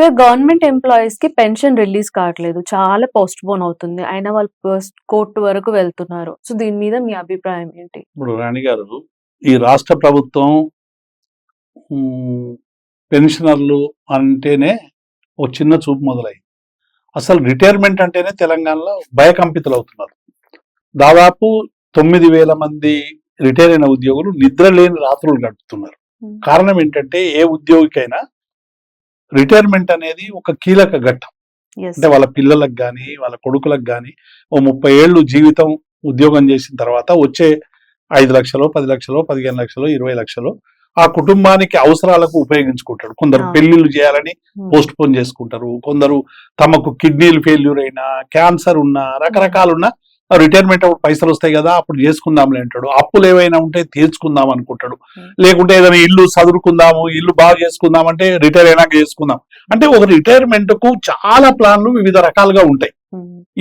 Sir government employees కి pension release కావట్లేదు, చాలా పోస్ట్ పోన్ అవుతుంది, అయినా వాళ్ళు కోర్టు వరకు వెళ్తున్నారు. సో దీని మీద మీ అభిప్రాయం ఏంటి? ఇప్పుడు రాణి గారు, ఈ రాష్ట్ర ప్రభుత్వం పెన్షనర్లు అంటేనే ఒక చిన్న చూపు మొదలైంది. అసలు రిటైర్మెంట్ అంటేనే తెలంగాణలో భయకంపితులు అవుతున్నారు. దాదాపు 9,000 మంది రిటైర్ అయిన ఉద్యోగులు నిద్ర లేని రాత్రులు గడుపుతున్నారు. కారణం ఏంటంటే ఏ ఉద్యోగికైనా రిటైర్మెంట్ అనేది ఒక కీలక ఘట్టం. అంటే వాళ్ళ పిల్లలకు కానీ వాళ్ళ కొడుకులకు కానీ ఓ 30 ఏళ్ళు జీవితం ఉద్యోగం చేసిన తర్వాత వచ్చే 5 లక్షలు 10 లక్షలు 15 లక్షలు 20 లక్షలు ఆ కుటుంబానికి అవసరాలకు ఉపయోగించుకుంటాడు. కొందరు పెళ్లిళ్ళు చేయాలని పోస్ట్ పోన్ చేసుకుంటారు, కొందరు తమకు కిడ్నీలు ఫెయిల్యూర్ అయినా క్యాన్సర్ ఉన్నా రకరకాలున్నా రిటైర్మెంట్ అప్పుడు పైసలు వస్తాయి కదా అప్పుడు చేసుకుందాంలే అంటాడు. అప్పులు ఏవైనా ఉంటే తీర్చుకుందాం అనుకుంటాడు, లేకుంటే ఏదైనా ఇల్లు చదువుకుందాము ఇల్లు బాగా చేసుకుందాం అంటే రిటైర్ అయినాక చేసుకుందాం అంటే ఒక రిటైర్మెంట్ కు చాలా ప్లాన్లు వివిధ రకాలుగా ఉంటాయి.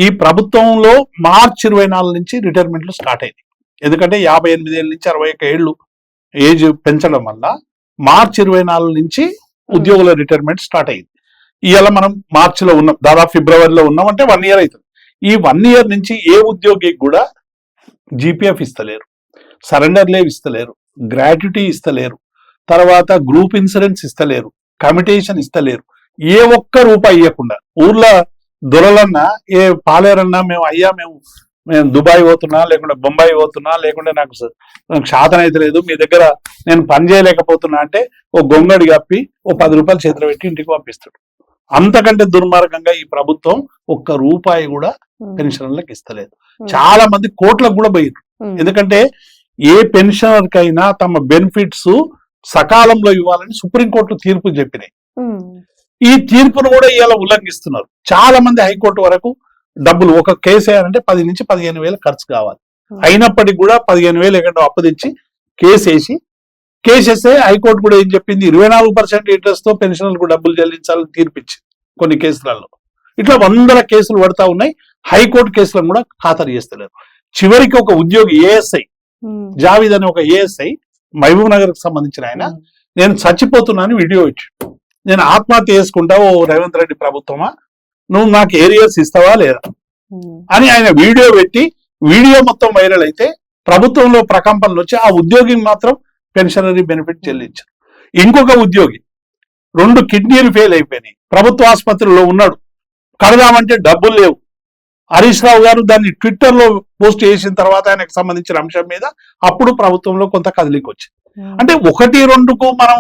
ఈ ప్రభుత్వంలో మార్చి 24 నుంచి రిటైర్మెంట్లు స్టార్ట్ అయింది. ఎందుకంటే 58 ఏళ్ళ నుంచి 61 ఏళ్ళు ఏజ్ పెంచడం వల్ల మార్చి 24 నుంచి ఉద్యోగుల రిటైర్మెంట్ స్టార్ట్ అయింది. ఇవాళ మనం మార్చిలో ఉన్నాం, దాదాపు ఫిబ్రవరిలో ఉన్నాం, అంటే 1 ఇయర్ అవుతుంది. ఈ 1 ఇయర్ నుంచి ఏ ఉద్యోగికి కూడా జీపీఎఫ్ ఇస్తలేరు, సరెండర్ లీవ్ ఇస్తలేరు, గ్రాట్యుటీ ఇస్తలేరు, తర్వాత గ్రూప్ ఇన్సూరెన్స్ ఇస్తలేరు, కమిటేషన్ ఇస్తలేరు. ఏ ఒక్క రూపాయి ఇవ్వకుండా ఊర్లో దొరలన్నా ఏ పాలేరన్నా మేము దుబాయ్ పోతున్నా, లేకుంటే బొంబాయి పోతున్నా, లేకుంటే నాకు శాతం అయితే లేదు, మీ దగ్గర నేను పని చేయలేకపోతున్నా అంటే ఓ గొంగడి కప్పి ఓ 10 రూపాయలు చేతిలో పెట్టి ఇంటికి పంపిస్తాడు. అంతకంటే దుర్మార్గంగా ఈ ప్రభుత్వం ఒక్క రూపాయి కూడా పెన్షనర్లకు ఇస్తలేదు. చాలా మంది కోట్లకు కూడా పోయారు. ఎందుకంటే ఏ పెన్షనర్ కైనా తమ బెనిఫిట్స్ సకాలంలో ఇవ్వాలని సుప్రీంకోర్టు తీర్పు చెప్పినాయి. ఈ తీర్పును కూడా ఇవాళ ఉల్లంఘిస్తున్నారు. చాలా మంది హైకోర్టు వరకు డబ్బులు ఒక కేసు వేయాలంటే 10 నుంచి 15 వేలు ఖర్చు కావాలి. అయినప్పటికీ కూడా 15 వేలు ఎక్కడో అప్పదించి కేసేస్తే హైకోర్టు కూడా ఏం చెప్పింది, 24% ఇంట్రెస్ట్ తో పెన్షనర్లకు డబ్బులు చెల్లించాలని తీర్పిచ్చింది కొన్ని కేసులలో. ఇట్లా 100 కేసులు పడతా ఉన్నాయి. హైకోర్టు కేసులను కూడా ఖాతరు చేస్తలేరు. చివరికి ఒక ఉద్యోగి ఏఎస్ఐ జావీద్ అనే ఒక ఏఎస్ఐ మహబూబ్ నగర్ కు సంబంధించిన ఆయన, నేను చచ్చిపోతున్నాను వీడియో ఇచ్చాడు, నేను ఆత్మహత్య చేసుకుంటా ఓ రేవంత్ రెడ్డి ప్రభుత్వమా, నువ్వు నాకు ఏరియర్స్ ఇస్తావా లేదా అని ఆయన వీడియో పెట్టి వీడియో మొత్తం వైరల్ అయితే ప్రభుత్వంలో ప్రకంపనలు వచ్చి ఆ ఉద్యోగికి మాత్రం పెన్షనరీ బెనిఫిట్ చెల్లించారు. ఇంకొక ఉద్యోగి 2 కిడ్నీలు ఫెయిల్ అయిపోయినాయి, ప్రభుత్వ ఆసుపత్రిలో ఉన్నాడు, కడదామంటే డబ్బులు లేవు. హరీష్ రావు గారు దాన్ని ట్విట్టర్ లో పోస్ట్ చేసిన తర్వాత ఆయనకు సంబంధించిన అంశం మీద అప్పుడు ప్రభుత్వంలో కొంత కదలిక వచ్చింది. అంటే 1-2కు మనం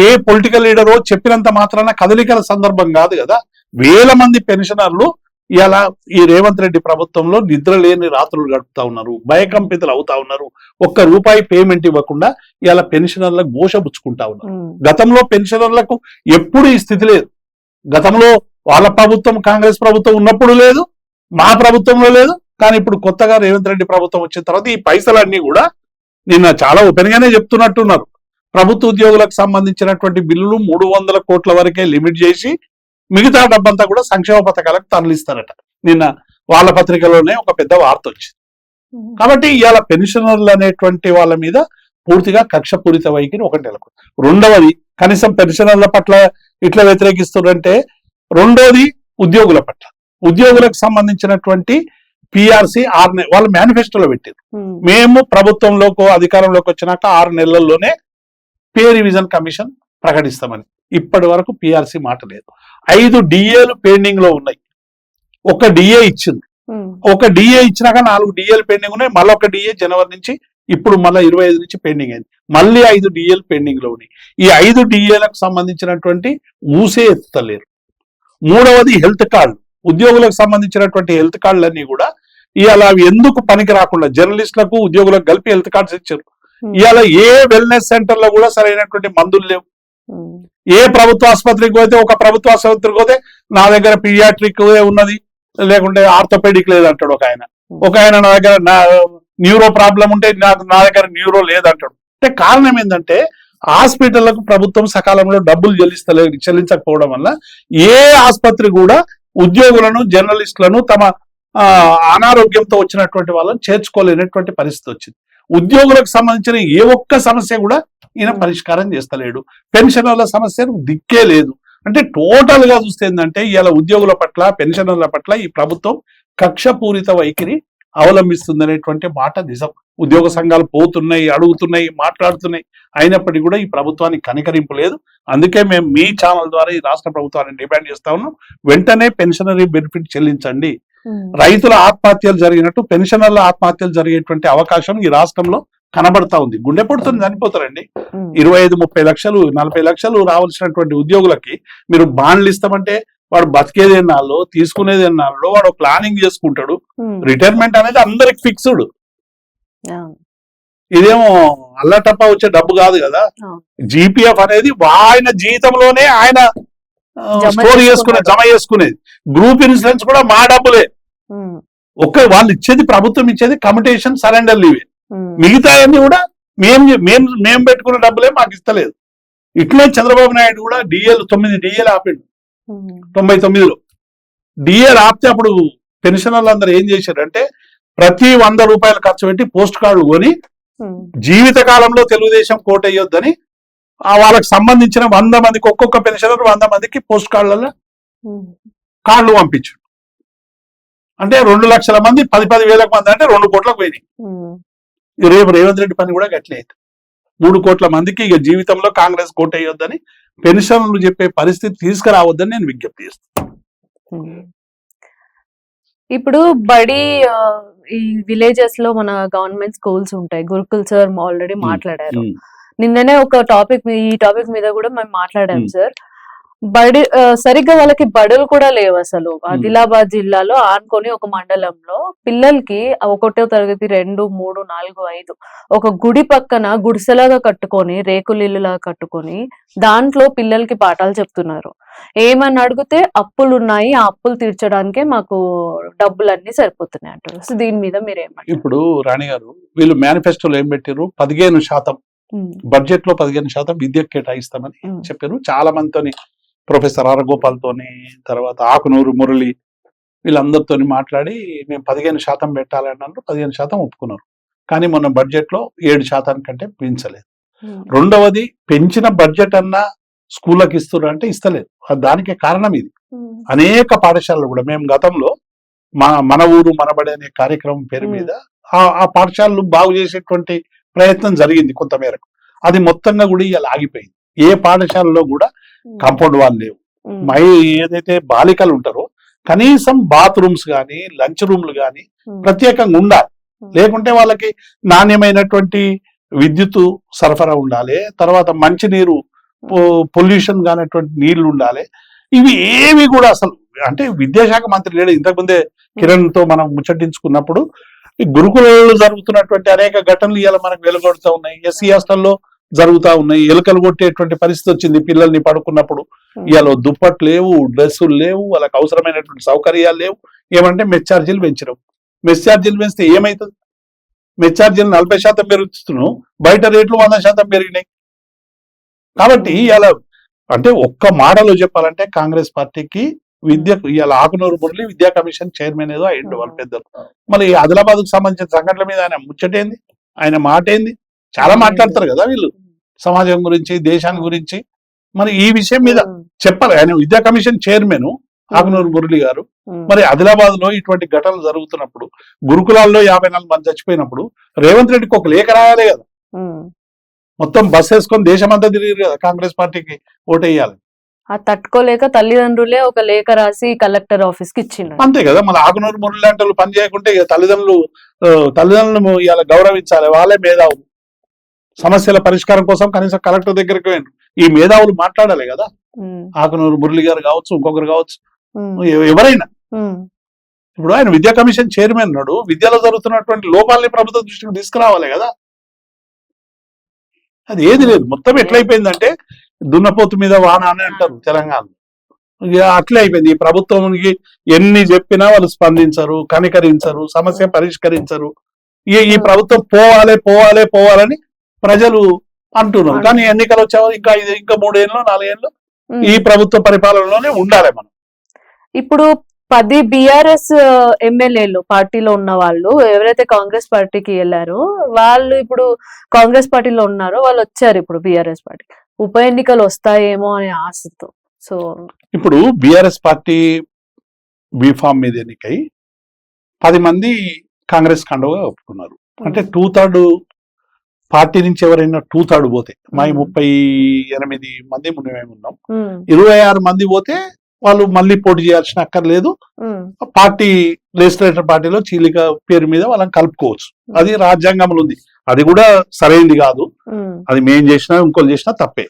ఏ పొలిటికల్ లీడరో చెప్పినంత మాత్రాన కదలికల సందర్భం కాదు కదా. వేల మంది పెన్షనర్లు ఇలా ఈ రేవంత్ రెడ్డి ప్రభుత్వంలో నిద్ర లేని రాత్రులు గడుపుతా ఉన్నారు, భయకంపితులు అవుతా ఉన్నారు. ఒక్క రూపాయి పేమెంట్ ఇవ్వకుండా ఇలా పెన్షనర్లకు ఘోషపుచ్చుకుంటా ఉన్నారు. గతంలో పెన్షనర్లకు ఎప్పుడు ఈ స్థితి లేదు. గతంలో వాళ్ళ ప్రభుత్వం కాంగ్రెస్ ప్రభుత్వం ఉన్నప్పుడు లేదు, మా ప్రభుత్వంలో లేదు. కానీ ఇప్పుడు కొత్తగా రేవంత్ రెడ్డి ప్రభుత్వం వచ్చిన తర్వాత ఈ పైసలన్నీ కూడా నిన్న చాలా ఓపెన్ గానే చెప్తున్నట్టున్నారు. ప్రభుత్వ ఉద్యోగులకు సంబంధించినటువంటి బిల్లులు 300 కోట్ల వరకే లిమిట్ చేసి మిగతా డబ్బంతా కూడా సంక్షేమ పథకాలకు తరలిస్తారట. నిన్న వాళ్ళ పత్రికలోనే ఒక పెద్ద వార్త వచ్చింది. కాబట్టి ఇవాళ పెన్షనర్లు అనేటువంటి వాళ్ళ మీద పూర్తిగా కక్షపూరిత వైఖరి ఒకటి నెలకొంది. రెండవది, కనీసం పెన్షనర్ల పట్ల ఇట్లా వ్యతిరేకిస్తున్నారంటే, రెండోది ఉద్యోగుల పట్ల, ఉద్యోగులకు సంబంధించినటువంటి పిఆర్సీ 6 నెలలు వాళ్ళు మేనిఫెస్టోలో పెట్టారు. మేము ప్రభుత్వంలోకి అధికారంలోకి వచ్చినాక 6 నెలల్లోనే పే రివిజన్ కమిషన్ ప్రకటిస్తామని. ఇప్పటి వరకు పిఆర్సీ మాట లేదు. 5 డిఏలు పెండింగ్ లో ఉన్నాయి. ఒక డిఏ ఇచ్చింది, ఒక డిఏ ఇచ్చినాక 4 డిఏలు పెండింగ్ ఉన్నాయి. మళ్ళీ ఒక డిఏ జనవరి నుంచి, ఇప్పుడు మళ్ళీ 25 నుంచి పెండింగ్ అయింది. మళ్ళీ 5 డిఏలు పెండింగ్ లో ఉన్నాయి. ఈ 5 డిఏలకు సంబంధించినటువంటి ఊసే ఎత్తుతలేరు. మూడవది హెల్త్ కార్డు, ఉద్యోగులకు సంబంధించినటువంటి హెల్త్ కార్డులన్నీ కూడా ఇవాళ అవి ఎందుకు పనికి రాకుండా జర్నలిస్టులకు ఉద్యోగులకు కలిపి హెల్త్ కార్డ్స్ ఇచ్చారు. ఇవాళ ఏ వెల్నెస్ సెంటర్ లో కూడా సరైనటువంటి మందులు లేవు. ఏ ప్రభుత్వ ఆసుపత్రికి పోతే, ఒక ప్రభుత్వ ఆసుపత్రికి పోతే నా దగ్గర పీడియాట్రిక్ ఉన్నది, లేకుంటే ఆర్థోపెడిక్ లేదంటాడు ఒక ఆయన. నా దగ్గర న్యూరో ప్రాబ్లం ఉంటే నా దగ్గర న్యూరో లేదంటాడు. అంటే కారణం ఏంటంటే హాస్పిటళ్లకు ప్రభుత్వం సకాలంలో డబ్బులు చెల్లించకపోవడం వల్ల ఏ ఆసుపత్రి కూడా ఉద్యోగులను జర్నలిస్టులను తమ అనారోగ్యంతో వచ్చినటువంటి వాళ్ళని చేర్చుకోలేనటువంటి పరిస్థితి వచ్చింది. ఉద్యోగులకు సంబంధించిన ఏ ఒక్క సమస్య కూడా ఈయన పరిష్కారం చేస్తలేడు. పెన్షనర్ల సమస్యను దిక్కే లేదు. అంటే టోటల్ గా చూస్తే ఏంటంటే ఇలా ఉద్యోగుల పట్ల పెన్షనర్ల పట్ల ఈ ప్రభుత్వం కక్షపూరిత వైఖరి అవలంబిస్తుందనేటువంటి మాట నిజం. ఉద్యోగ సంఘాలు పోతున్నాయి, అడుగుతున్నాయి, మాట్లాడుతున్నాయి, అయినప్పటికీ కూడా ఈ ప్రభుత్వానికి కనికరింపు లేదు. అందుకే మేము మీ ఛానల్ ద్వారా ఈ రాష్ట్ర ప్రభుత్వాన్ని డిమాండ్ చేస్తా ఉన్నాం, వెంటనే పెన్షనరీ బెనిఫిట్ చెల్లించండి. రైతుల ఆత్మహత్యలు జరిగినట్టు పెన్షనర్ల ఆత్మహత్యలు జరిగేటువంటి అవకాశం ఈ రాష్ట్రంలో కనబడతా ఉంది. గుండె పొడుతుంది, చనిపోతారండి. 25-30 లక్షలు 40 లక్షలు రావాల్సినటువంటి ఉద్యోగులకి మీరు బాండ్లు ఇస్తామంటే వాడు బతికేది ఎన్నాళ్ళు, తీసుకునేది ఎన్నాళ్ళు, వాడు ప్లానింగ్ చేసుకుంటాడు. రిటైర్మెంట్ అనేది అందరికి ఫిక్స్డ్. ఇదేమో అల్లటప్ప వచ్చే డబ్బు కాదు కదా. జీపీఎఫ్ అనేది ఆయన జీతంలోనే ఆయన స్టోర్ చేసుకునేది, జమ చేసుకునేది. గ్రూప్ ఇన్సూరెన్స్ కూడా మా డబ్బులే. వాళ్ళు ఇచ్చేది, ప్రభుత్వం ఇచ్చేది కమిటేషన్, సరెండర్ లీవే. మిగతా అన్ని కూడా మేము పెట్టుకున్న డబ్బులే మాకు ఇస్తలేదు. ఇట్లే చంద్రబాబు నాయుడు కూడా 9 డిఏలు ఆపిండు 99లో. డిఏలు ఆపితే అప్పుడు పెన్షనర్లు అందరూ ఏం చేశారంటే ప్రతి 100 రూపాయలు ఖర్చు పెట్టి పోస్ట్ కార్డు కొని జీవిత కాలంలో తెలుగుదేశం కోట్ అయ్యొద్దని వాళ్ళకి సంబంధించిన 100 మందికి, ఒక్కొక్క పెన్షనర్ 100 మందికి పోస్ట్ కార్డులలో కార్డులు పంపించు. అంటే 2 లక్షల మంది 10 వేల మంది అంటే 2 కోట్లకు పోయినాయి. రేపు రేవంత్ రెడ్డి పని కూడా గట్లే అయితే 3 కోట్ల మందికి ఇక జీవితంలో కాంగ్రెస్ కోట్ అయ్యొద్దని, పెన్షన్లు చెప్పే పరిస్థితి తీసుకురావద్దని నేను విజ్ఞప్తి చేస్తాను. ఇప్పుడు బడి ఈ విలేజెస్ లో మన గవర్నమెంట్ స్కూల్స్ ఉంటాయి. గురుకుల్ సార్ ఆల్రెడీ మాట్లాడారు. నిన్ననే ఒక ఈ టాపిక్ మీద కూడా మేము మాట్లాడాం సార్. బడి సరిగ్గా వాళ్ళకి బడులు కూడా లేవు అసలు. ఆదిలాబాద్ జిల్లాలో ఆనుకొని ఒక మండలంలో పిల్లలకి 1వ తరగతి 2, 3, 4, 5 ఒక గుడి పక్కన గుడిసెలాగా కట్టుకొని, రేకులిల్లులాగా కట్టుకొని దాంట్లో పిల్లలకి పాఠాలు చెప్తున్నారు. ఏమని అడిగితే అప్పులు ఉన్నాయి, ఆ అప్పులు తీర్చడానికే మాకు డబ్బులన్నీ సరిపోతున్నాయి అంటారు. సో దీని మీద మీరేమంటారు? ఇప్పుడు రాణి గారు, వీళ్ళు మేనిఫెస్టోలో ఏం పెట్టారు? 15% బడ్జెట్ లో 15% విద్యకు కేటాయిస్తామని చెప్పారు. చాలా మందితోని, ప్రొఫెసర్ ఆరగోపాల్తోని, తర్వాత ఆకునూరు మురళి, వీళ్ళందరితో మాట్లాడి మేము 15% పెట్టాలన్నారు. 15% ఒప్పుకున్నారు. కానీ మొన్న బడ్జెట్ లో 7% కంటే పెంచలేదు. రెండవది, పెంచిన బడ్జెట్ అన్నా స్కూళ్ళకి ఇస్తున్నారు అంటే ఇస్తలేదు. దానికి కారణం ఇది. అనేక పాఠశాలలు కూడా మేము గతంలో మన ఊరు మనబడి అనే కార్యక్రమం పేరు మీద ఆ పాఠశాలలు బాగు చేసేటువంటి ప్రయత్నం జరిగింది కొంతమేరకు. అది మొత్తంగా కూడా ఇలా ఆగిపోయింది. ఏ పాఠశాలలో కూడా కాంపౌండ్ వాళ్ళు లేవు. ఏదైతే బాలికలు ఉంటారో కనీసం బాత్రూమ్స్ కానీ, లంచ్ రూమ్లు కానీ ప్రత్యేకంగా ఉండాలి. లేకుంటే వాళ్ళకి నాణ్యమైనటువంటి విద్యుత్ సరఫరా ఉండాలి. తర్వాత మంచినీరు, పొల్యూషన్ కానటువంటి నీళ్లు ఉండాలి. ఇవి ఏవి కూడా అసలు, అంటే విద్యాశాఖ మంత్రి లేడు. ఇంతకుముందే కిరణ్ తో మనం ముచ్చటించుకున్నప్పుడు ఈ గురుకులలో జరుగుతున్నటువంటి అనేక ఘటనలు ఇవాళ మనకు వెలుగొడుతూ ఉన్నాయి. ఎస్సీ హాస్టల్లో జరుగుతూ ఉన్నాయి. ఎలుకలు కొట్టేటువంటి పరిస్థితి వచ్చింది పిల్లల్ని పడుకున్నప్పుడు. ఇవాళ దుప్పట్లు లేవు, డ్రెస్సులు లేవు, వాళ్ళకి అవసరమైనటువంటి సౌకర్యాలు లేవు. ఏమంటే మెస్ ఛార్జీలు పెంచడం. మెస్ ఛార్జీలు పెంచితే ఏమవుతుంది? మెస్ ఛార్జీలు 40% పెరుగుతున్నాం, బయట రేట్లు 100% పెరిగినాయి. కాబట్టి ఇలా అంటే ఒక్క మాటలో చెప్పాలంటే కాంగ్రెస్ పార్టీకి విద్యకు ఇవాళ ఆకునూరు మురళి విద్యా కమిషన్ చైర్మన్ ఏదో అయ్యిండు వాళ్ళ పెద్దలు. మరి ఆదిలాబాద్ కు సంబంధించిన సంఘటనల మీద ఆయన ముచ్చటేంది, ఆయన మాట ఏంది? చాలా మాట్లాడతారు కదా వీళ్ళు సమాజం గురించి, దేశాన్ని గురించి. మరి ఈ విషయం మీద చెప్పాలి. ఆయన విద్యా కమిషన్ చైర్మన్ ఆకునూరు మురళి గారు. మరి ఆదిలాబాద్ లో ఇటువంటి ఘటనలు జరుగుతున్నప్పుడు, గురుకులాల్లో 54 మంది చచ్చిపోయినప్పుడు రేవంత్ రెడ్డికి ఒక లేఖ రాయాలి కదా. మొత్తం బస్ వేసుకొని దేశమంతా తిరిగారు కదా కాంగ్రెస్ పార్టీకి ఓటేయాలి. తట్టుకోలేక తల్లిదండ్రులే ఒక లేఖ రాసి కలెక్టర్ ఆఫీస్ కి ఇచ్చిండ్రు. అంతే కదా. మన ఆకునూరు మురళి లాంటి వాళ్ళు పని చేయకుంటే తల్లిదండ్రులు ఇలా గౌరవించాలి. వాళ్ళే మేధావులు. సమస్యల పరిష్కారం కోసం కనీసం కలెక్టర్ దగ్గరికి పోయిండ్రు. ఈ మేధావులు మాట్లాడాలి కదా. ఆకునూరు మురళి గారు కావచ్చు, ఇంకొకరు కావచ్చు, ఎవరైనా. ఇప్పుడు ఆయన విద్యా కమిషన్ చైర్మన్ ఉన్నాడు. విద్యలో జరుగుతున్నటువంటి లోపాలని ప్రభుత్వ దృష్టికి తీసుకురావాలి కదా. అది ఏది లేదు. మొత్తం ఎట్లయిపోయిందంటే దున్నపోతు మీద వాన అని అంటారు తెలంగాణలో. అట్లే అయిపోయింది. ఈ ప్రభుత్వానికి ఎన్ని చెప్పినా వాళ్ళు స్పందించరు, కనికరించరు, సమస్య పరిష్కరించరు. ఈ ప్రభుత్వం పోవాలని ప్రజలు అంటున్నారు. కానీ ఎన్నికలు వచ్చావు ఇంకా 3 ఏళ్ళు 4 ఏళ్ళు ఈ ప్రభుత్వ పరిపాలనలోనే ఉండాలి మనం. ఇప్పుడు 10 బీఆర్ఎస్ ఎమ్మెల్యేలు పార్టీలో ఉన్న వాళ్ళు ఎవరైతే కాంగ్రెస్ పార్టీకి వెళ్ళారో వాళ్ళు ఇప్పుడు కాంగ్రెస్ పార్టీలో ఉన్నారో వాళ్ళు వచ్చారు ఇప్పుడు బీఆర్ఎస్ పార్టీ. ఉప ఎన్నికలు వస్తాయేమో అనే ఆశతో. సో ఇప్పుడు బీఆర్ఎస్ పార్టీ బీఫామ్ మీద ఎన్నికై 10 మంది కాంగ్రెస్ కండువగా ఒప్పుకున్నారు. అంటే 2/3 పార్టీ నుంచి ఎవరైనా 2/3 పోతే మా 38 మంది మేము ఉన్నాం, 26 మంది పోతే వాళ్ళు మళ్ళీ పోటీ చేయాల్సిన అక్కర్లేదు. పార్టీ లెజిస్లేటర్ పార్టీలో చీలిక పేరు మీద వాళ్ళని కలుపుకోవచ్చు. అది రాజ్యాంగంలో ఉంది. అది కూడా సరైనది కాదు. అది మేం చేసినా ఇంకోళ్ళు చేసినా తప్పే.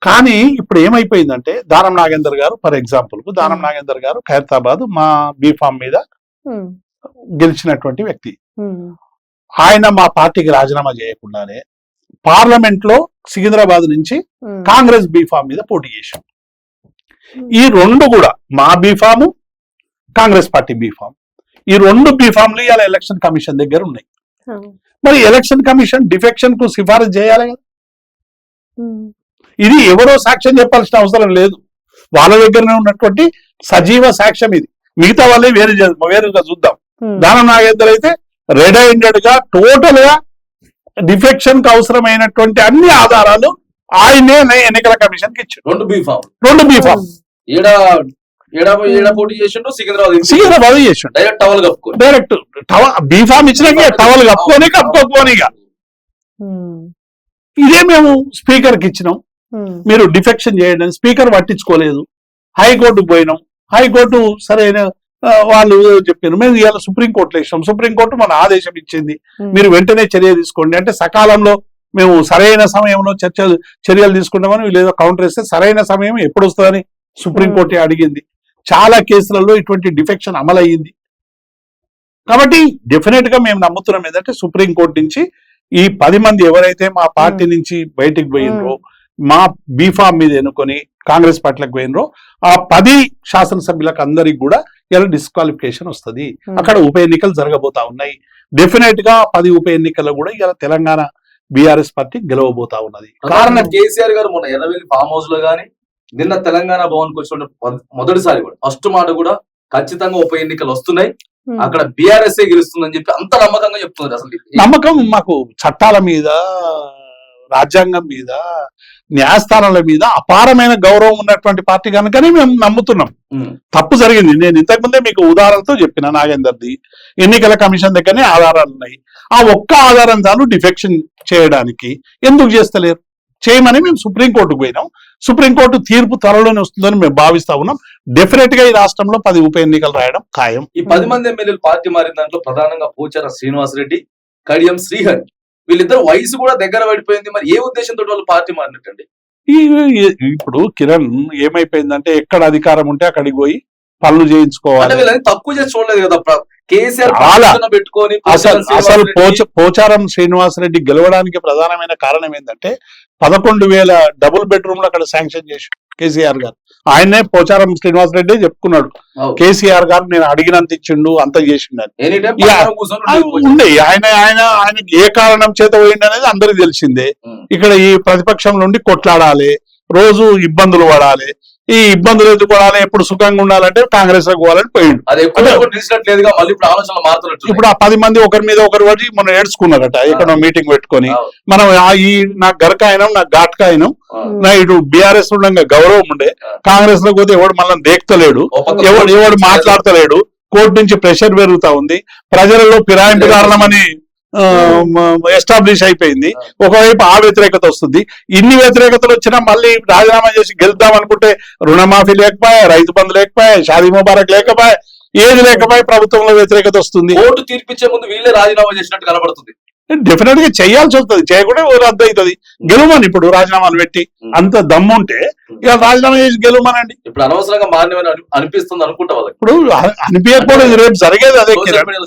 కానీ ఇప్పుడు ఏమైపోయిందంటే దానం నాగేందర్ గారు ఫర్ ఎగ్జాంపుల్ దానం నాగేందర్ గారు ఖైరతాబాద్ మా బీఫామ్ మీద గెలిచినటువంటి వ్యక్తి. ఆయన మా పార్టీకి రాజీనామా చేయకుండానే పార్లమెంట్ లో సికింద్రాబాద్ నుంచి కాంగ్రెస్ బీఫామ్ మీద పోటీ చేశాం. ఈ రెండు కూడా మా బీఫాము కాంగ్రెస్ పార్టీ బీఫామ్, ఈ రెండు బీఫామ్లు ఇవాళ ఎలక్షన్ కమిషన్ దగ్గర ఉన్నాయి. మరి ఎలక్షన్ కమిషన్ డిఫెక్షన్ కు సిఫారసు చేయాలి కదా. ఇది ఎవరో సాక్ష్యం చెప్పాల్సిన అవసరం లేదు. వాళ్ళ దగ్గరనే ఉన్నటువంటి సజీవ సాక్ష్యం ఇది. మిగతా వాళ్ళే వేరుగా చూద్దాం. దానం నాగేందర్ అయితే రెడ్ హ్యాండెడ్ గా టోటల్ గా డిఫెక్షన్ కు అవసరమైనటువంటి అన్ని ఆధారాలు ఆయనే ఎన్నికల కమిషన్ కి ఇచ్చాడు. రెండు బీఫామ్ సికింద్రాబాద్ చేసిండు. డైరెక్ట్ బీఫామ్ ఇచ్చినాక టవల్ కప్పుకోనిగా ఇదే మేము స్పీకర్ కి ఇచ్చినాం. మీరు డిఫెక్షన్ చేయండి, స్పీకర్ పట్టించుకోలేదు. హైకోర్టుకు పోయినాం, హైకోర్టు సరైన వాళ్ళు చెప్పారు. మేము ఇవాళ సుప్రీంకోర్టులో ఇచ్చినాం. సుప్రీంకోర్టు మన ఆదేశం ఇచ్చింది, మీరు వెంటనే చర్య తీసుకోండి అంటే సకాలంలో మేము సరైన సమయంలో చర్యలు తీసుకుంటామని లేదా కౌంటర్ ఇస్తే సరైన సమయం ఎప్పుడు వస్తుందని సుప్రీంకోర్టు అడిగింది. చాలా కేసులలో ఇటువంటి డిఫెక్షన్ అమలయ్యింది. కాబట్టి డెఫినెట్ గా మేము నమ్ముతున్నాం ఏంటంటే సుప్రీంకోర్టు నుంచి ఈ 10 మంది ఎవరైతే మా పార్టీ నుంచి బయటికి పోయినరో, మా బీఫామ్ మీద ఎన్నుకొని కాంగ్రెస్ పార్టీలకు పోయినరో, ఆ 10 శాసనసభ్యులకు అందరికి కూడా ఇలా డిస్క్వాలిఫికేషన్ వస్తుంది. అక్కడ ఉప ఎన్నికలు జరగబోతా ఉన్నాయి. డెఫినెట్ గా 10 ఉప ఎన్నికల్లో కూడా ఇలా తెలంగాణ బీఆర్ఎస్ పార్టీ గెలవబోతా ఉన్నది. కారణం కేసీఆర్ గారు మొన్న ఎర్రవెల్లి ఫామ్ హౌస్ లో గానీ నిన్న తెలంగాణ భవన్ కు వచ్చిన మొదటిసారి కూడా ఫస్ట్ మాట కూడా ఖచ్చితంగా ఉప ఎన్నికలు వస్తున్నాయి, అక్కడ బీఆర్ఎస్ గెలుస్తుందని చెప్పి అంత నమ్మకంగా చెప్తున్నారు. అసలు నమ్మకం మాకు చట్టాల మీద, రాజ్యాంగం మీద, న్యాయస్థానాల మీద అపారమైన గౌరవం ఉన్నటువంటి పార్టీ కనుకనే మేము నమ్ముతున్నాం. తప్పు జరిగింది. నేను ఇంతకుముందే మీకు ఉదాహరణతో చెప్పిన నాగేందర్ది ఎన్నికల కమిషన్ దగ్గరనే ఆధారాలు ఉన్నాయి. ఆ ఒక్క ఆధారం చాలు డిఫెక్షన్ చేయడానికి. ఎందుకు చేస్తలేరు? చేయమని మేము సుప్రీంకోర్టుకు పోయినాం. సుప్రీంకోర్టు తీర్పు త్వరలోనే వస్తుందని మేము భావిస్తా ఉన్నాం. డెఫినెట్ గా ఈ రాష్ట్రంలో 10 ఉప ఎన్నికలు రాయడం ఖాయం. ఈ 10 మంది ఎమ్మెల్యేలు పార్టీ మారిన దాంట్లో ప్రధానంగా పోచారం శ్రీనివాసరెడ్డి, కడియం శ్రీహరి, వీళ్ళిద్దరు వయసు కూడా దగ్గర పడిపోయింది. మరి ఏ ఉద్దేశంతో వాళ్ళు పార్టీ మారినట్టండి? ఇప్పుడు కిరణ్ ఏమైపోయిందంటే ఎక్కడ అధికారం ఉంటే అక్కడికి పోయి పనులు చేయించుకోవాలి. వీళ్ళని తక్కువ చేసి చూడలేదు కదా కేసీఆర్ పెట్టుకొని. అసలు పోచారం శ్రీనివాసరెడ్డి గెలవడానికి ప్రధానమైన కారణం ఏంటంటే 11,000 డబుల్ బెడ్రూమ్లు అక్కడ శాంక్షన్ చేసి కేసీఆర్ గారు. ఆయనే పోచారం శ్రీనివాసరెడ్డి చెప్పుకున్నాడు, కేసీఆర్ గారు నేను అడిగినంత ఇచ్చిండు, అంత చేసిండు ఉండే. ఆయనకి ఏ కారణం చేత పోయింది అనేది అందరికి తెలిసిందే. ఇక్కడ ఈ ప్రతిపక్షం నుండి కొట్లాడాలి, రోజు ఇబ్బందులు పడాలి. ఈ ఇబ్బందులు ఎందుకు పడాలి, ఎప్పుడు సుఖంగా ఉండాలంటే కాంగ్రెస్ లో పోవాలని పోయిండు. ఇప్పుడు ఆ 10 మంది ఒకరి మీద ఒకరు పడి మనం ఏడ్చుకున్నారట ఇక్కడ మీటింగ్ పెట్టుకొని. మనం ఈ నాకు గరకాయనం, నాకు ఘాట్కాయనం, నా ఇటు బీఆర్ఎస్ ఉండగా గౌరవం ఉండే, కాంగ్రెస్ లో పోతే ఎవడు మళ్ళీ దేక్తలేడు, ఎవడు మాట్లాడతలేడు. కోర్టు నుంచి ప్రెషర్ పెరుగుతా ఉంది, ప్రజలలో ఫిరాయింపు కారణమని ఎస్టాబ్లిష్ అయిపోయింది. ఒకవైపు ఆ వ్యతిరేకత వస్తుంది. ఇన్ని వ్యతిరేకతలు వచ్చినా మళ్ళీ రాజీనామా చేసి గెలుద్దాం అనుకుంటే రుణమాఫీ లేకపోయా, రైతు బంధు లేకపోయా, షాదీ ముబారక్ లేకపోయా, ఏది లేకపోయా ప్రభుత్వంలో వ్యతిరేకత వస్తుంది. కోర్టు తీర్పిచ్చే ముందు వీళ్ళే రాజీనామా చేసినట్టు కనబడుతుంది. డెఫినెట్ గా చేయాల్సి వస్తుంది, చేయకుండా రద్దు అవుతుంది. గెలువని ఇప్పుడు రాజీనామాలు పెట్టి అంత దమ్ముంటే ఇక రాజీనామా చేసి గెలువమనండి. ఇప్పుడు అనవసరంగా మాన్యమని అనిపిస్తుంది అనుకుంటా వాళ్ళకి. ఇప్పుడు అనిపించకపోవడం రేపు జరిగేది అదే.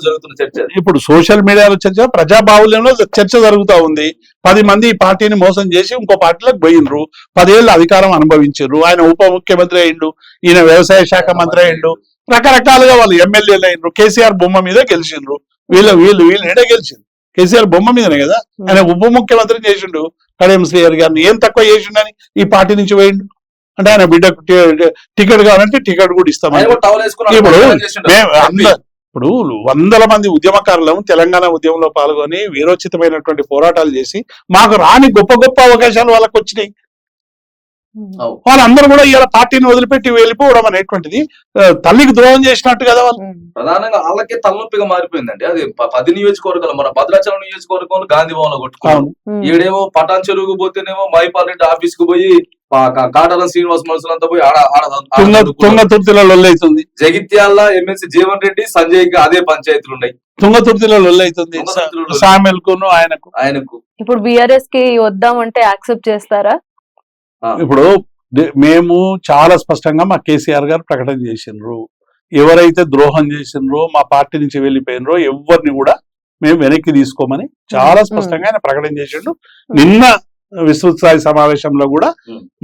జరుగుతున్న చర్చ ఇప్పుడు సోషల్ మీడియాలో చర్చ, ప్రజాబాహుల్యంలో చర్చ జరుగుతా ఉంది. 10 మంది ఈ పార్టీని మోసం చేసి ఇంకో పార్టీలకు పోయినరు, 10 ఏళ్ళు అధికారం అనుభవించారు. ఆయన ఉప ముఖ్యమంత్రి అయిండు, ఈయన వ్యవసాయ శాఖ మంత్రి అయిండు, రకరకాలుగా వాళ్ళు ఎమ్మెల్యేలు అయినరు. కేసీఆర్ బొమ్మ మీద గెలిచిండ్రు. వీళ్ళు ఏడే గెలిచిండ్రు, కేసీఆర్ బొమ్మ మీదనే కదా. ఆయన ఉప ముఖ్యమంత్రి చేసిండు కడియం శ్రీహరి గారిని. ఏం తక్కువ చేసిండని ఈ పార్టీ నుంచి పోయిండు అంటే ఆయన బిడ్డకు టికెట్ కావాలంటే టికెట్ కూడా ఇస్తామని. ఇప్పుడు 100 మంది ఉద్యమకారులను తెలంగాణ ఉద్యమంలో పాల్గొని వీరోచితమైనటువంటి పోరాటాలు చేసి మాకు రాని గొప్ప గొప్ప అవకాశాలు వాళ్ళకు వచ్చినాయి. వాళ్ళందరూ కూడా ఇలా పార్టీని వదిలిపెట్టి వెళ్ళిపోవడం అనేటువంటిది తల్లికి ద్రోహం చేసినట్టు కదా వాళ్ళు. ప్రధానంగా వాళ్ళకే తలనొప్పిగా మారిపోయిందండి. అది 10 నియోజకవర్గాలు, మన భద్రాచలం నియోజకవర్గంలో గాంధీ భవన్ లో కొట్టుకున్నాం. ఈడేమో పటాన్ చెరువుకు పోతేనేమో మైపాల్ రెడ్డి ఆఫీస్ కు పోయి కాటాల శ్రీనివాస్ మనుషులంతా పోయి తుంగతుర్తిలో లొల్లైతుంది. జగిత్యాల ఎమ్మెల్సీ జీవన్ రెడ్డి సంజయ్ కి అదే పంచాయతీలు ఉన్నాయి. తుంగతుర్తిలో లొల్లైతుంది సామెల్కును ఆయనకు. ఇప్పుడు బిఆర్ఎస్ కి వద్దామంటే యాక్సెప్ట్ చేస్తారా? ఇప్పుడు మేము చాలా స్పష్టంగా మా కేసీఆర్ గారు ప్రకటన చేసినారు, ఎవరైతే ద్రోహం చేసినారో మా పార్టీ నుంచి వెళ్ళిపోయినరో ఎవరిని కూడా మేము వెనక్కి తీసుకోమని చాలా స్పష్టంగా ఆయన ప్రకటన చేసిండు. నిన్న విస్తృత స్థాయి సమావేశంలో కూడా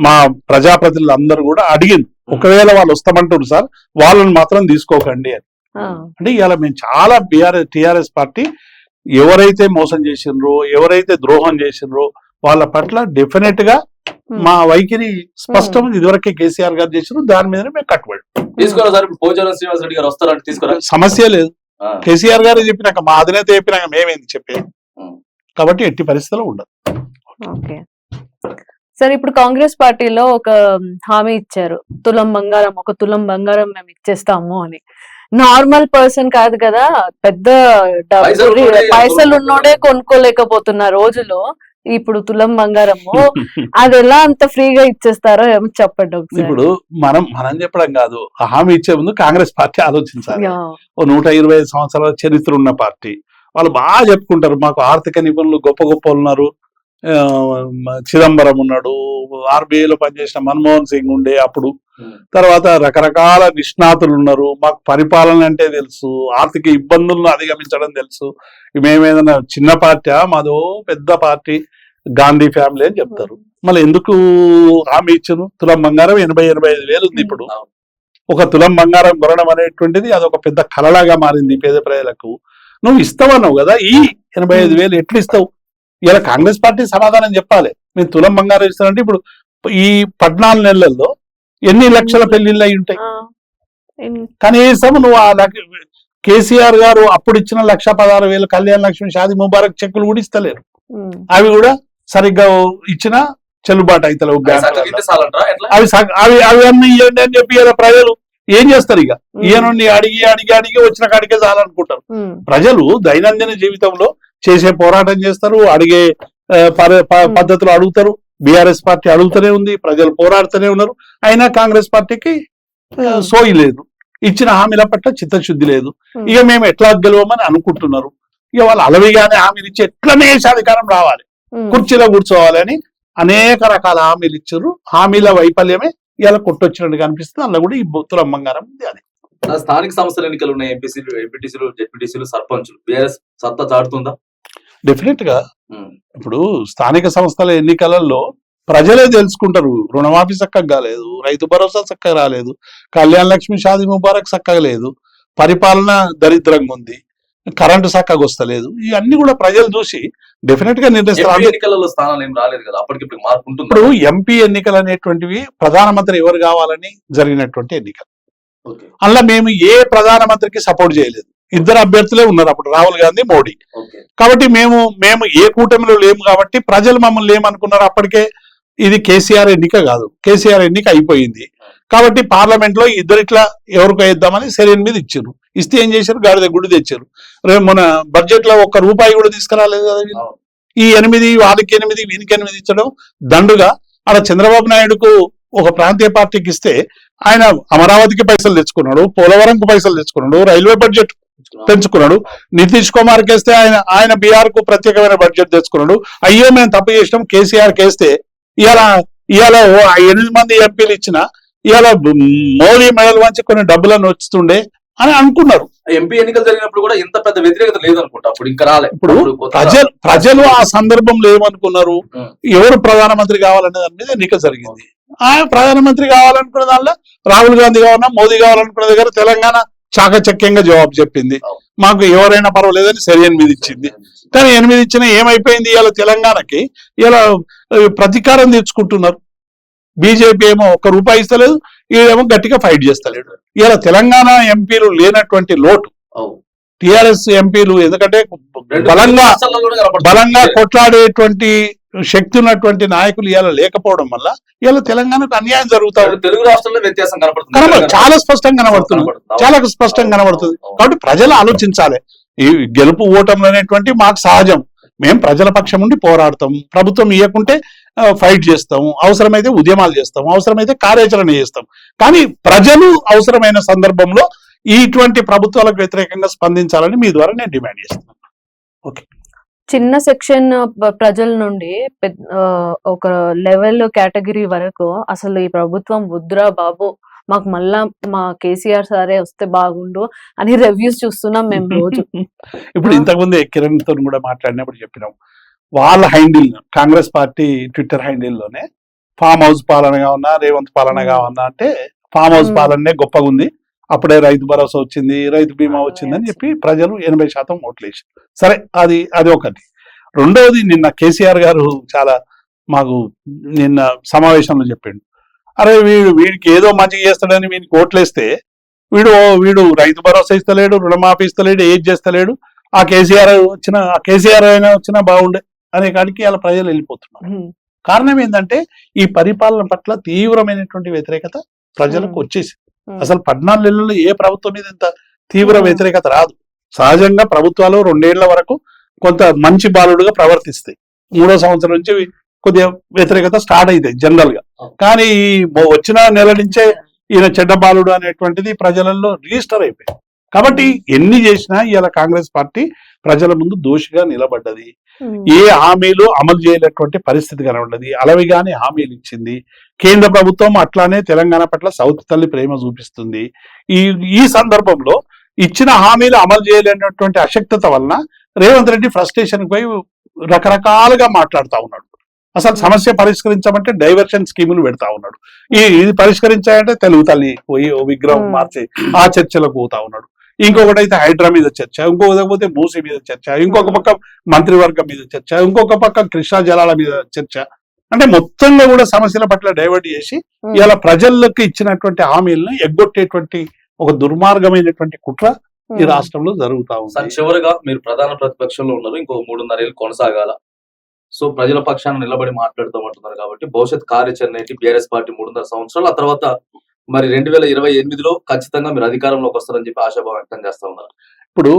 మా ప్రజాప్రతినిధులు అందరూ కూడా అడిగింది, ఒకవేళ వాళ్ళు వస్తామంటారు సార్ వాళ్ళని మాత్రం తీసుకోకండి అని. అంటే ఇవాళ మేము చాలా టిఆర్ఎస్ పార్టీ ఎవరైతే మోసం చేసినరో ఎవరైతే ద్రోహం చేసినరో వాళ్ళ పట్ల డెఫినెట్ గా మా వైఖరి స్పష్టం. ఇదివరకే కేసీఆర్ గారు చేసిన దాని మీదనే మేము కట్టుబడి తీసుకోరా సార్. ఇప్పుడు పోచారం శ్రీనివాస్ రెడ్డి గారు వస్తారంటే తీసుకోరా, సమస్య లేదు. కేసీఆర్ గారు చెప్పినాక మా అధినేత చెప్పినాక మేమేంది చెప్పేది, కాబట్టి ఎట్టి పరిస్థితుల్లో ఉండదు. ఓకే సార్, ఇప్పుడు కాంగ్రెస్ పార్టీలో ఒక హామీ ఇచ్చారు, తులం బంగారం, 1 తులం బంగారం మేము ఇచ్చేస్తాము అని. నార్మల్ పర్సన్ కాదు కదా, పెద్ద పైసలు ఉన్నోడే కొనుక్కోలేకపోతున్న రోజులో ఇప్పుడు తులం బంగారము అది ఎలా అంత ఫ్రీగా ఇచ్చేస్తారో ఏమో చెప్పండి. ఇప్పుడు మనం చెప్పడం కాదు, హామీ ఇచ్చే ముందు కాంగ్రెస్ పార్టీ ఆలోచించాలి. 125 సంవత్సరాల చరిత్ర ఉన్న పార్టీ, వాళ్ళు బాగా చెప్పుకుంటారు మాకు ఆర్థిక నిపుణులు గొప్ప ఉన్నారు, చిదంబరం ఉన్నాడు, ఆర్బీఐలో పనిచేసిన మన్మోహన్ సింగ్ ఉండే అప్పుడు, తర్వాత రకరకాల నిష్ణాతులు ఉన్నారు, మాకు పరిపాలన అంటే తెలుసు, ఆర్థిక ఇబ్బందులను అధిగమించడం తెలుసు. మేమేదైనా చిన్న పార్టీ మాదో పెద్ద పార్టీ, గాంధీ ఫ్యామిలీ అని చెప్తారు. మళ్ళీ ఎందుకు హామీ ఇచ్చాను? తులం బంగారం 80-85 వేలు ఉంది. ఇప్పుడు 1 తులం బంగారం కొనడం అనేటువంటిది అదొక పెద్ద కలలాగా మారింది పేద ప్రజలకు. నువ్వు ఇస్తావన్నావు కదా, ఈ 85 వేలు ఎట్లు ఇస్తావు? ఇలా కాంగ్రెస్ పార్టీ సమాధానం చెప్పాలి. నేను తులం బంగారం ఇస్తానంటే ఇప్పుడు ఈ 14 నెలల్లో ఎన్ని లక్షల పెళ్లిళ్ళు అయి ఉంటాయి? కనీసం నువ్వు కేసీఆర్ గారు అప్పుడు ఇచ్చిన 1,16,000 కళ్యాణ లక్ష్మి షాదీ ముబారక్ చెక్కులు కూడా ఇస్తలేరు. అవి కూడా సరిగ్గా ఇచ్చినా చెల్లుబాటు అవుతలేవు. అవి అన్ని ఇవ్వండి అని చెప్పి ప్రజలు ఏం చేస్తారు? ఇక ఈయన అడిగి వచ్చిన కాడికే చాలనుకుంటారు. ప్రజలు దైనందిన జీవితంలో చేసే పోరాటం చేస్తారు, అడిగే పద్ధతులు అడుగుతారు. బీఆర్ఎస్ పార్టీ అడుగుతూనే ఉంది, ప్రజలు పోరాడుతూనే ఉన్నారు. అయినా కాంగ్రెస్ పార్టీకి సోయి లేదు, ఇచ్చిన హామీల పట్ల చిత్తశుద్ధి లేదు. ఇక మేము ఎట్లా గెలవమని అనుకుంటున్నారు. ఇక వాళ్ళు అలవిగానే హామీలు ఇచ్చి ఎట్లనే అధికారం రావాలి, కుర్చీలో కూర్చోవాలి అని అనేక రకాల హామీలు ఇచ్చారు. హామీల వైఫల్యమే ఇలా కొట్టొచ్చినట్టు కనిపిస్తుంది. అందులో కూడా ఈ తులం బంగారం ఉంది. అది స్థానిక సంస్థల ఎన్నికలు ఉన్నాయి, ఎంపీసీలు, ఎంపీటీసీలు, జెడ్పీటీసీలు, సర్పంచులు. బీఆర్ఎస్ సత్తా చాటుతుందా? డెఫినెట్ గా. ఇప్పుడు స్థానిక సంస్థల ఎన్నికలలో ప్రజలే తెలుసుకుంటారు, రుణమాఫీ చక్కగా కాలేదు, రైతు భరోసా చక్కగా రాలేదు, కళ్యాణ లక్ష్మి షాదీ ముబారక్ చక్కగా లేదు, పరిపాలన దరిద్రంగా ఉంది, కరెంటు చక్కగా వస్తలేదు. ఇవన్నీ కూడా ప్రజలు చూసి డెఫినెట్ గా నిర్ణయిస్తారు. ఎన్నికలలో స్థానాలు ఏం రాలేదు కదా, అప్పటికిప్పుడు మార్పు ఉంటుంది. ఇప్పుడు ఎంపీ ఎన్నికలు అనేటువంటివి ప్రధానమంత్రి ఎవరు కావాలని జరిగినటువంటి ఎన్నికలు. అలా మేము ఏ ప్రధానమంత్రికి సపోర్ట్ చేయలేదు, 2 అభ్యర్థులే ఉన్నారు అప్పుడు, రాహుల్ గాంధీ, మోడీ. కాబట్టి మేము ఏ కూటమిలో లేము కాబట్టి ప్రజలు మమ్మల్ని ఏమనుకున్నారు, అప్పటికే ఇది కేసీఆర్ ఎన్నిక కాదు, కేసీఆర్ ఎన్నిక అయిపోయింది కాబట్టి పార్లమెంట్ లో ఇట్లా ఎవరికి వేద్దామని సెరీన్ మీద ఇచ్చారు. ఇస్తే ఏం చేశారు, గాడిద గుడి తెచ్చారు. రేపు మన బడ్జెట్ లో 1 రూపాయి కూడా తీసుకురాలేదు కదా. ఈ 8 వాళ్ళకి 8 వీనికి 8 ఇచ్చడం దండుగా. అలా చంద్రబాబు నాయుడుకు ఒక ప్రాంతీయ పార్టీకి ఇస్తే ఆయన అమరావతికి పైసలు తెచ్చుకున్నాడు, పోలవరంకు పైసలు తెచ్చుకున్నాడు, రైల్వే బడ్జెట్ పెంచుకున్నాడు. నితీష్ కుమార్ కేస్తే ఆయన బీహార్ కు ప్రత్యేకమైన బడ్జెట్ తెచ్చుకున్నాడు. అయ్యో మేము తప్పు చేసినాం, కేసీఆర్ కేస్తే ఇవాళ 8 మంది ఎంపీలు ఇచ్చిన ఇవాళ మోడీ మెడల్ వంచి కొన్ని డబ్బులను వస్తుండే అని అనుకున్నారు. ఎంపీ ఎన్నికలు జరిగినప్పుడు కూడా ఇంత పెద్ద వ్యతిరేకత లేదనుకుంటా, అప్పుడు ఇంకా రాలే. ఇప్పుడు ప్రజలు ఆ సందర్భంలో ఏమనుకున్నారు, ఎవరు ప్రధానమంత్రి కావాలనే దాని మీద ఎన్నిక జరిగింది. ఆయన ప్రధానమంత్రి కావాలనుకున్న దానిలో రాహుల్ గాంధీ కావాలన్నా, మోదీ కావాలనుకున్న దగ్గర తెలంగాణ చాకచక్యంగా జవాబు చెప్పింది, మాకు ఎవరైనా పర్వాలేదని సరి 8 ఇచ్చింది. కానీ 8 ఇచ్చినా ఏమైపోయింది, ఇలా తెలంగాణకి ఇలా ప్రతీకారం తీర్చుకుంటున్నారు. బీజేపీ ఏమో 1 రూపాయి ఇస్తలేదు, ఈడేమో గట్టిగా ఫైట్ చేస్తలేడు. ఇలా తెలంగాణ ఎంపీలు లేనటువంటి లోటు టిఆర్ఎస్ ఎంపీలు, ఎందుకంటే బలంగా కొట్లాడేటువంటి శక్తి ఉన్నటువంటి నాయకులు ఇవాళ లేకపోవడం వల్ల ఇవాళ తెలంగాణకు అన్యాయం జరుగుతా ఉంది. తెలుగు రాష్ట్రాల్లో వ్యత్యాసం కనపడుతుంది. చాలా స్పష్టంగా కనబడుతుంది, చాలా స్పష్టంగా కనబడుతుంది. కాబట్టి ప్రజలు ఆలోచించాలి. ఈ గెలుపు ఓటములు అనేటువంటి మాకు సహజం. మేము ప్రజల పక్షం ఉండి పోరాడతాం. ప్రభుత్వం ఇవ్వకుంటే ఫైట్ చేస్తాం, అవసరమైతే ఉద్యమాలు చేస్తాం, అవసరమైతే కార్యాచరణ చేస్తాం. కానీ ప్రజలు అవసరమైన సందర్భంలో ఇటువంటి ప్రభుత్వాలకు వ్యతిరేకంగా స్పందించాలని మీ ద్వారా నేను డిమాండ్ చేస్తున్నాను. ఓకే, చిన్న సెక్షన్ ప్రజల నుండి ఒక లెవెల్ కేటగిరీ వరకు అసలు ఈ ప్రభుత్వం వద్దురా బాబు, మాకు మళ్ళా మా కేసీఆర్ సారే వస్తే బాగుండు అని రివ్యూస్ చూస్తున్నాం మేము రోజు. ఇప్పుడు ఇంతకుముందు కిరణ్ తో కూడా మాట్లాడినప్పుడు చెప్పినాం, వాళ్ళ హ్యాండిల్ కాంగ్రెస్ పార్టీ ట్విట్టర్ హ్యాండిల్లోనే ఫామ్ హౌస్ పాలనగా ఉన్నా, రేవంత్ పాలనగా ఉన్నా అంటే ఫామ్ హౌస్ పాలనే గొప్పగా ఉంది, అప్పుడే రైతు భరోసా వచ్చింది, రైతు బీమా వచ్చిందని చెప్పి ప్రజలు 80% ఓట్లు వేసారు. సరే, అది ఒకటి. రెండవది, నిన్న కేసీఆర్ గారు చాలా మాకు నిన్న సమావేశంలో చెప్పిండు, అరే వీడికి ఏదో మంచిగా చేస్తాడని వీడికి ఓట్లేస్తే వీడు రైతు భరోసా ఇస్తలేడు, రుణమాఫీ ఇస్తలేడు, ఏది చేస్తలేడు, ఆ కేసీఆర్ అయినా వచ్చినా బాగుండే అనే కాడికి అలా ప్రజలు వెళ్ళిపోతున్నారు. కారణం ఏంటంటే ఈ పరిపాలన పట్ల తీవ్రమైనటువంటి వ్యతిరేకత ప్రజలకు వచ్చేసి, అసలు 14 నెలల్లో ఏ ప్రభుత్వం మీద ఇంత తీవ్ర వ్యతిరేకత రాదు. సహజంగా ప్రభుత్వాలు 2 ఏళ్ల వరకు కొంత మంచి బాలుడుగా ప్రవర్తిస్తాయి, 3వ సంవత్సరం నుంచి కొద్దిగా వ్యతిరేకత స్టార్ట్ అవుతాయి జనరల్ గా. కానీ ఈ వచ్చిన నెల నుంచే ఈయన చెడ్డ బాలుడు అనేటువంటిది ప్రజలలో రిజిస్టర్ అయిపోయింది. కాబట్టి ఎన్ని చేసినా ఇలా కాంగ్రెస్ పార్టీ ప్రజల ముందు దోషిగా నిలబడ్డది. ఏ హామీలు అమలు చేయలేటువంటి పరిస్థితి కనబడ్డది. అలవిగానే హామీలు ఇచ్చింది. కేంద్ర ప్రభుత్వం అట్లానే తెలంగాణ పట్ల సౌత్ తల్లి ప్రేమ చూపిస్తుంది. ఈ సందర్భంలో ఇచ్చిన హామీలు అమలు చేయలేనటువంటి అశక్తత వలన రేవంత్ రెడ్డి ఫ్రస్ట్రేషన్ పోయి రకరకాలుగా మాట్లాడుతూ ఉన్నాడు. అసలు సమస్య పరిష్కరించమంటే డైవర్షన్ స్కీములు పెడతా ఉన్నాడు. ఇది పరిష్కరించాలంటే తెలుగు తల్లి పోయి విగ్రహం మార్చి ఆ చర్చలకు పోతా ఉన్నాడు. ఇంకొకటి అయితే హైడ్రా మీద చర్చ, ఇంకొకటి మూసీ మీద చర్చ, ఇంకొక పక్క మంత్రివర్గం మీద చర్చ, ఇంకొక పక్క కృష్ణా జలాల మీద చర్చ. అంటే మొత్తంగా కూడా సమస్యల పట్ల డైవర్ట్ చేసి ఇలా ప్రజలకు ఇచ్చినటువంటి హామీలను ఎగ్గొట్టేటువంటి ఒక దుర్మార్గమైనటువంటి కుట్ర ఈ రాష్ట్రంలో జరుగుతా ఉంది. చివరిగా మీరు ప్రధాన ప్రతిపక్షంలో ఉన్నారు, ఇంకో 3.5 ఏళ్ళు కొనసాగాల. సో ప్రజల పక్షాన నిలబడి మాట్లాడుతామంటున్నారు కాబట్టి భవిష్యత్ కార్యాచరణ ఏంటి? బీఆర్ఎస్ పార్టీ 3.5 సంవత్సరాలు, ఆ తర్వాత మరి 2028లో ఖచ్చితంగా మీరు అధికారంలోకి వస్తారని చెప్పి ఆశాభావం వ్యక్తం చేస్తా ఉన్నారు. ఇప్పుడు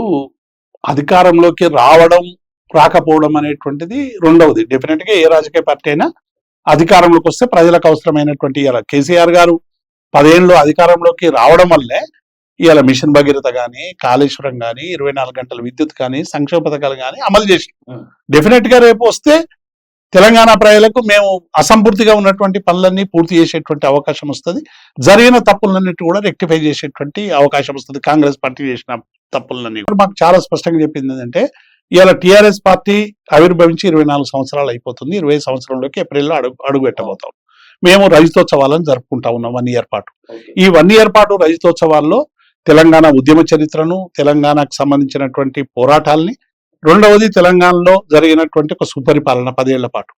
అధికారంలోకి రావడం రాకపోవడం అనేటువంటిది రెండవది. డెఫినెట్ గా ఏ రాజకీయ పార్టీ అయినా అధికారంలోకి వస్తే ప్రజలకు అవసరమైనటువంటి ఇలా కేసీఆర్ గారు 10 ఏళ్ళు అధికారంలోకి రావడం వల్లే ఇవాళ మిషన్ భగీరథ కానీ, కాళేశ్వరం కానీ, 24 గంటల విద్యుత్ కానీ, సంక్షేమ పథకాలు కానీ అమలు చేసి డెఫినెట్ గా రేపు వస్తే తెలంగాణ ప్రజలకు మేము అసంపూర్తిగా ఉన్నటువంటి పనులన్నీ పూర్తి చేసేటువంటి అవకాశం వస్తుంది. జరిగిన తప్పులన్నిటి కూడా రెక్టిఫై చేసేటువంటి అవకాశం వస్తుంది. కాంగ్రెస్ పార్టీ చేసిన తప్పులన్నీ మాకు చాలా స్పష్టంగా చెప్పింది ఏంటంటే, ఇవాళ టీఆర్ఎస్ పార్టీ ఆవిర్భవించి 24 సంవత్సరాలు అయిపోతుంది. 20 సంవత్సరంలోకి ఏప్రిల్లో అడుగు పెట్టబోతాం. మేము రజతోత్సవాలను జరుపుకుంటా ఉన్నాం 1 ఇయర్ పాటు. ఈ 1 ఇయర్ పాటు రజతోత్సవాల్లో తెలంగాణ ఉద్యమ చరిత్రను, తెలంగాణకు సంబంధించినటువంటి పోరాటాలని, రెండవది తెలంగాణలో జరిగినటువంటి ఒక సుపరిపాలన 10 ఏళ్ల పాటు,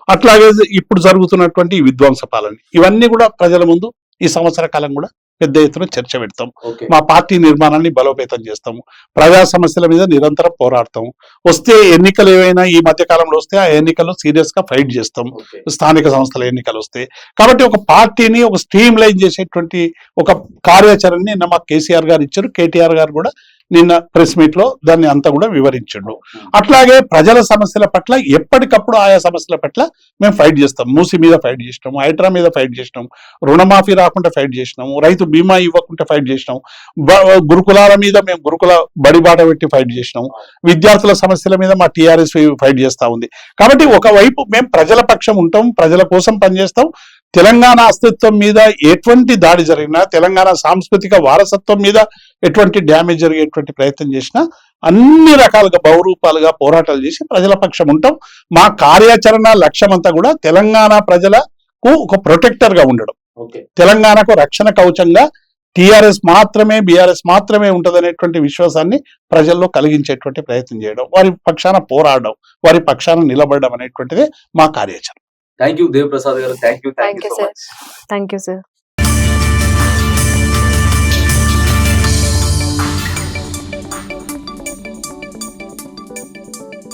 అట్లాగే ఇప్పుడు జరుగుతున్నటువంటి విధ్వంస పాలన, ఇవన్నీ కూడా ప్రజల ముందు ఈ సంవత్సర కాలం కూడా పెద్ద ఎత్తున చర్చ పెడతాం. మా పార్టీ నిర్మాణాన్ని బలోపేతం చేస్తాము. ప్రజా సమస్యల మీద నిరంతరం పోరాడతాం. వస్తే ఎన్నికలు ఏవైనా ఈ మధ్య కాలంలో వస్తే ఆ ఎన్నికల్లో సీరియస్ గా ఫైట్ చేస్తాం. స్థానిక సంస్థల ఎన్నికలు వస్తే కాబట్టి ఒక పార్టీని ఒక స్ట్రీమ్ లైన్ చేసేటువంటి ఒక కార్యాచరణని నిన్న మాకు కేసీఆర్ గారు ఇచ్చారు. కేటీఆర్ గారు కూడా నిన్న ప్రెస్ మీట్ లో దాన్ని అంతా కూడా వివరించండు. అట్లాగే ప్రజల సమస్యల పట్ల ఎప్పటికప్పుడు ఆయా సమస్యల పట్ల మేము ఫైట్ చేస్తాం. మూసీ మీద ఫైట్ చేసినాము, హైడ్రా మీద ఫైట్ చేసినాము, రుణమాఫీ రాకుండా ఫైట్ చేసినాము, రైతు బీమా ఇవ్వకుండా ఫైట్ చేసినాము, గురుకులాల మీద మేము గురుకుల బడిబాట పెట్టి ఫైట్ చేసినాము, విద్యార్థుల సమస్యల మీద మా టీఆర్ఎస్ ఫైట్ చేస్తా ఉంది. కాబట్టి ఒకవైపు మేము ప్రజల పక్షం ఉంటాం, ప్రజల కోసం పనిచేస్తాం. తెలంగాణ అస్తిత్వం మీద ఎటువంటి దాడి జరిగినా, తెలంగాణ సాంస్కృతిక వారసత్వం మీద ఎటువంటి డ్యామేజ్ జరిగేటువంటి ప్రయత్నం చేసినా అన్ని రకాలుగా బహురూపాలుగా పోరాటాలు చేసి ప్రజల పక్షం ఉంటాం. మా కార్యాచరణ లక్ష్యం అంతా కూడా తెలంగాణ ప్రజలకు ఒక ప్రొటెక్టర్ గా ఉండడం, తెలంగాణకు రక్షణ కవచంగా టీఆర్ఎస్ మాత్రమే, బీఆర్ఎస్ మాత్రమే ఉంటదనేటువంటి విశ్వాసాన్ని ప్రజల్లో కలిగించేటువంటి ప్రయత్నం చేయడం, వారి పక్షాన పోరాడడం, వారి పక్షాన నిలబడడం అనేటువంటిదే మా కార్యాచరణ. థ్యాంక్ యూ దేవ్ ప్రసాద్ గారు. Thank you sir.